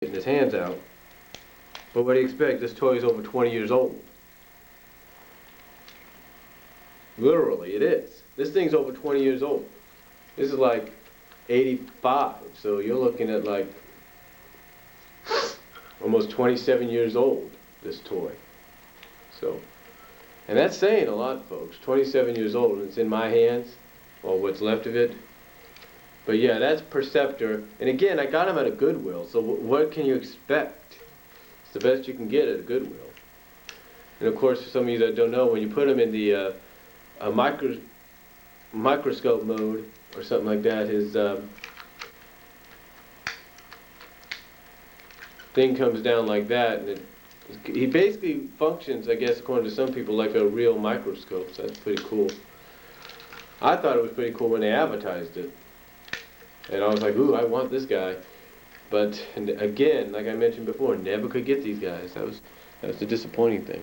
getting his hands out. But what do you expect? This toy is over 20 years old. Literally, it is. This thing's over 20 years old. This is like 85, so you're looking at like almost 27 years old, this toy. So, and that's saying a lot, folks. 27 years old, and it's in my hands, or what's left of it. But yeah, that's Perceptor. And again, I got him at a Goodwill, so what can you expect? It's the best you can get at a Goodwill. And of course, for some of you that don't know, when you put them in the microscope mode or something like that, his thing comes down like that, and he basically functions, I guess, according to some people, like a real microscope. So that's pretty cool. I thought it was pretty cool when they advertised it, and I was like, ooh, I want this guy. But again, like I mentioned before, never could get these guys. That was the disappointing thing.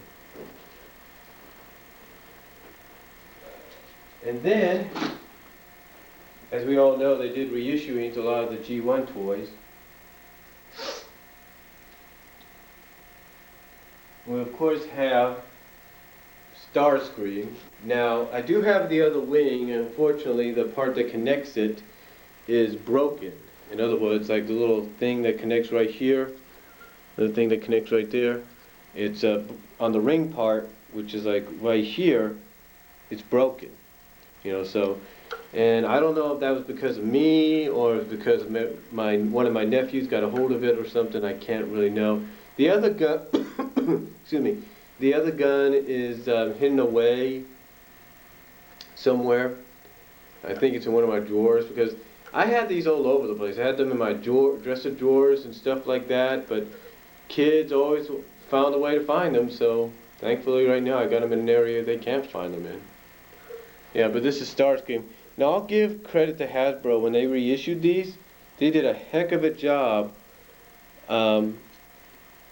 And then, as we all know, they did reissuing a lot of the G1 toys. We of course have Starscream. Now, I do have the other wing, and unfortunately the part that connects it is broken. In other words, like the little thing that connects right here, the thing that connects right there, it's on the ring part, which is like right here, it's broken. You know, so, and I don't know if that was because of me or because one of my nephews got a hold of it or something. I can't really know. The other gun, excuse me, the other gun is hidden away somewhere. I think it's in one of my drawers because I had these all over the place. I had them in my dresser drawers and stuff like that, but kids always found a way to find them, so thankfully right now I got them in an area they can't find them in. Yeah, but this is Starscream. Now I'll give credit to Hasbro. When they reissued these, they did a heck of a job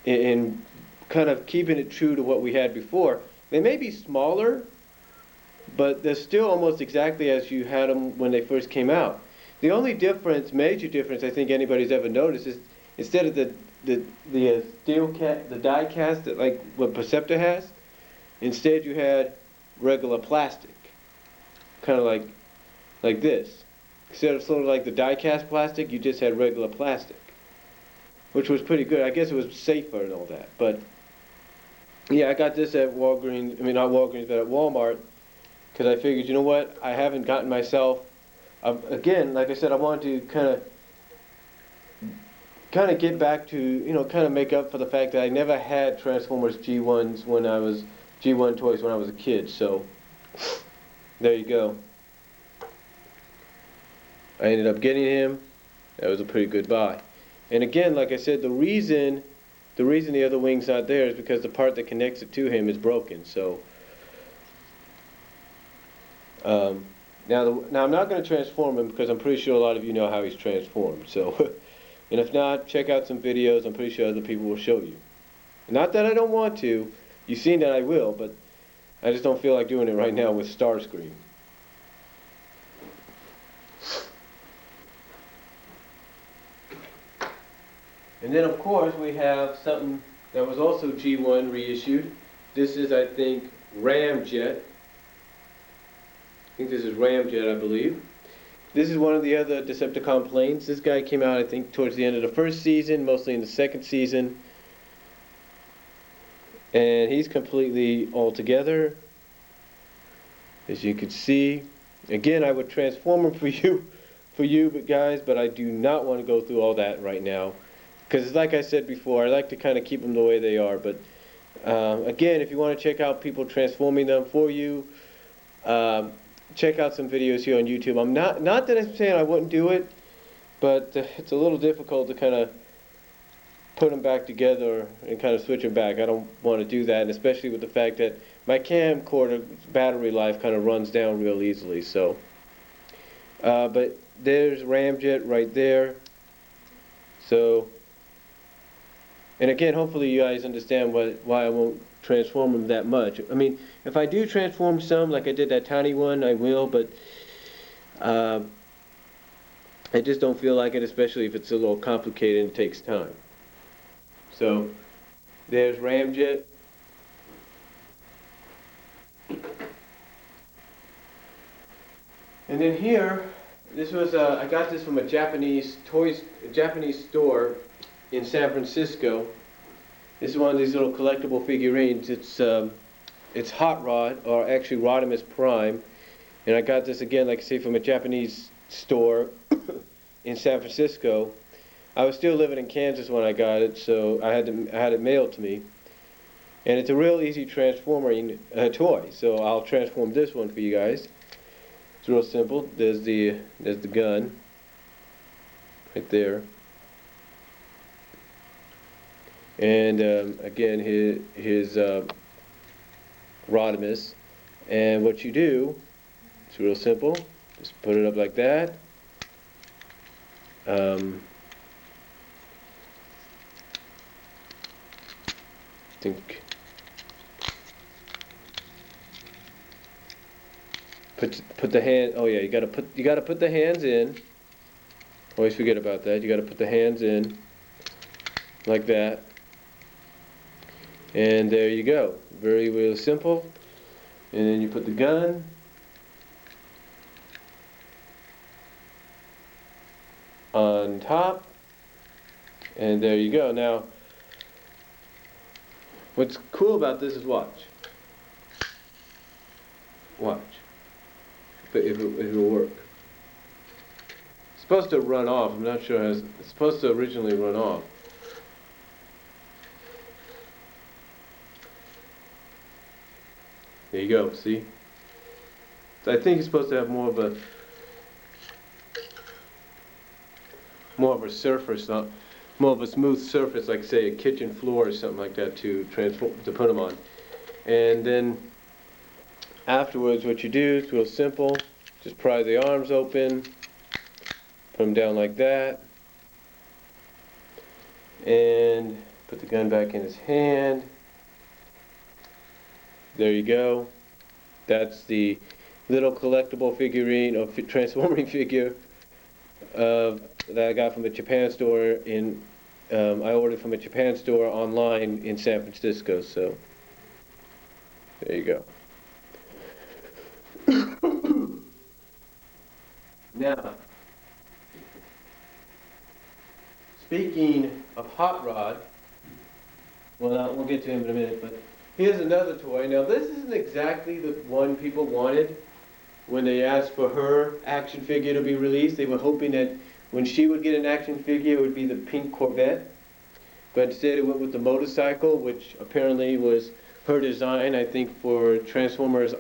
in kind of keeping it true to what we had before. They may be smaller, but they're still almost exactly as you had them when they first came out. The only difference, major difference, I think anybody's ever noticed is instead of the steel the die cast that like what Perceptor has, instead you had regular plastic, kind of like this. Instead of sort of like the die cast plastic, you just had regular plastic, which was pretty good. I guess it was safer and all that. But yeah, I got this at Walgreens. I mean, not Walgreens, but at Walmart, because I figured, you know what? I haven't gotten myself. Again, like I said, I wanted to kind of get back to, you know, kind of make up for the fact that I never had Transformers G1s when I was G1 toys when I was a kid. So there you go. I ended up getting him. That was a pretty good buy. And again, like I said, the reason the other wing's not there is because the part that connects it to him is broken. So now I'm not going to transform him because I'm pretty sure a lot of you know how he's transformed. So, and if not, check out some videos. I'm pretty sure other people will show you. Not that I don't want to. You've seen that I will, but I just don't feel like doing it right now with Starscream. And then of course we have something that was also G1 reissued. This is, I think, Ramjet. I think this is Ramjet, I believe. This is one of the other Decepticon planes. This guy came out, I think, towards the end of the first season, mostly in the second season. And he's completely all together, as you can see. Again, I would transform him for you, but guys, but I do not want to go through all that right now. Because like I said before, I like to kind of keep them the way they are. But again, if you want to check out people transforming them for you, check out some videos here on YouTube. I'm not that I'm saying I wouldn't do it, but it's a little difficult to kind of put them back together and kind of switch them back. I don't want to do that, and especially with the fact that my camcorder battery life kind of runs down real easily. So, but there's Ramjet right there. So, and again, hopefully you guys understand why I won't transform them that much. I mean, if I do transform some, like I did that tiny one, I will, but I just don't feel like it, especially if it's a little complicated and it takes time. So there's Ramjet. And then here, this was I got this from a Japanese store in San Francisco. This is one of these little collectible figurines. It's Hot Rod, or actually Rodimus Prime, and I got this again, like I say, from a Japanese store in San Francisco. I was still living in Kansas when I got it, so I had it mailed to me. And it's a real easy transforming toy, so I'll transform this one for you guys. It's real simple. There's the gun right there, and again his Rodimus. And what you do, it's real simple. Just put it up like that. Think. Put the hand. Oh yeah, you gotta put the hands in. Always forget about that. You gotta put the hands in like that, and there you go. Very, very simple. And then you put the gun on top, and there you go. Now, what's cool about this is watch. If it will work. It's supposed to run off. I'm not sure how it's supposed to originally run off. There you go, see? So I think it's supposed to have more of a surface, more of a smooth surface, like say a kitchen floor or something like that, to put them on. And then afterwards, what you do is real simple. Just pry the arms open, put them down like that, and put the gun back in his hand. There you go. That's the little collectible figurine of transforming figure that I got from a Japan store I ordered from a Japan store online in San Francisco. So there you go. Now, speaking of Hot Rod, well, we'll get to him in a minute, but here's another toy. Now, this isn't exactly the one people wanted when they asked for her action figure to be released. They were hoping that when she would get an action figure, it would be the pink Corvette. But instead, it went with the motorcycle, which apparently was her design, I think, for Transformers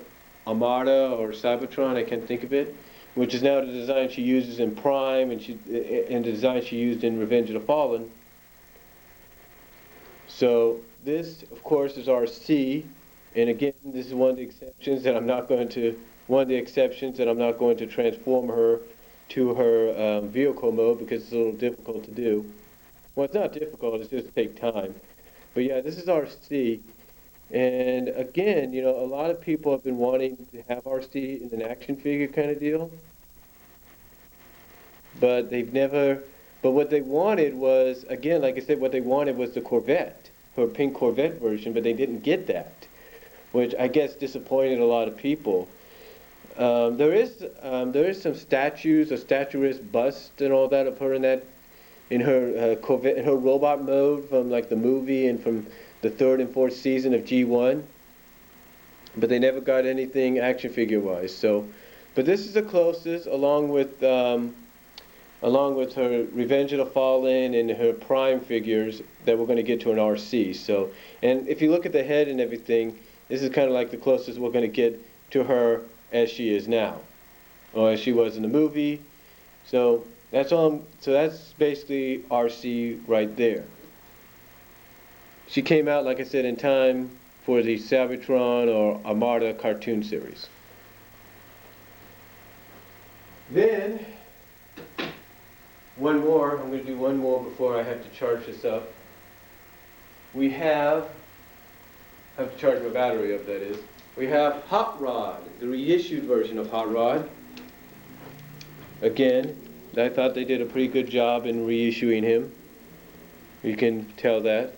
Armada or Cybertron, I can't think of it, which is now the design she uses in Prime, and the design she used in Revenge of the Fallen. So this, of course, is RC, and again, this is one of the exceptions that I'm not going to transform her to her vehicle mode, because it's a little difficult to do. Well, it's not difficult; it's just take time. But yeah, this is RC. And again, you know, a lot of people have been wanting to have RC in an action figure kind of deal, but what they wanted was, again, like I said, what they wanted was the Corvette, her pink Corvette version, but they didn't get that, which I guess disappointed a lot of people. There is some statues, a statuesque bust and all that of her in her Corvette, in her robot mode from like the movie and from the 3rd and 4th season of G1, but they never got anything action figure wise. So, but this is the closest, along with her Revenge of the Fallen and her Prime figures, that we're going to get to an RC. So, and if you look at the head and everything, this is kind of like the closest we're going to get to her as she is now, or as she was in the movie. So that's all. So that's basically RC right there. She came out, like I said, in time for the Cybertron or Armada cartoon series. Then, one more. I'm going to do one more before I have to charge this up. We have to charge my battery up, that is. We have Hot Rod, the reissued version of Hot Rod. Again, I thought they did a pretty good job in reissuing him. You can tell that.